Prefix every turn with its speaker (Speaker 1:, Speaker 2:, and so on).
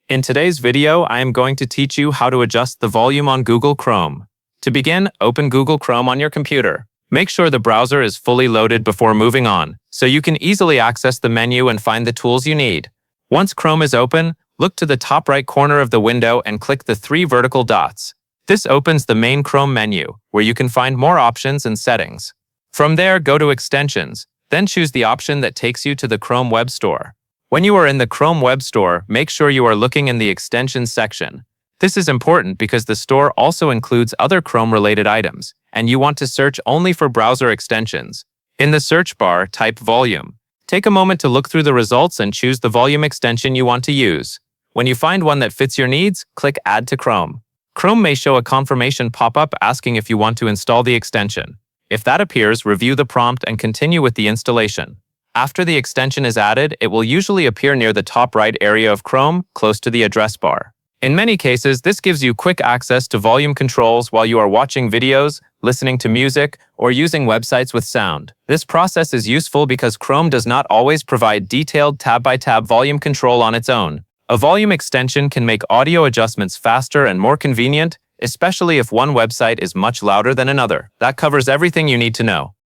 Speaker 1: In today's video, I am going to teach you how to adjust the volume on Google Chrome. To begin, open Google Chrome on your computer. Make sure the browser is fully loaded before moving on, so you can easily access the menu and find the tools you need. Once Chrome is open, look to the top right corner of the window and click the 3 vertical dots. This opens the main Chrome menu, where you can find more options and settings. From there, go to Extensions, then choose the option that takes you to the Chrome Web Store. When you are in the Chrome Web Store, make sure you are looking in the Extensions section. This is important because the store also includes other Chrome-related items, and you want to search only for browser extensions. In the search bar, type Volume. Take a moment to look through the results and choose the volume extension you want to use. When you find one that fits your needs, click Add to Chrome. Chrome may show a confirmation pop-up asking if you want to install the extension. If that appears, review the prompt and continue with the installation. After the extension is added, it will usually appear near the top right area of Chrome, close to the address bar. In many cases, this gives you quick access to volume controls while you are watching videos, listening to music, or using websites with sound. This process is useful because Chrome does not always provide detailed tab-by-tab volume control on its own. A volume extension can make audio adjustments faster and more convenient, especially if one website is much louder than another. That covers everything you need to know.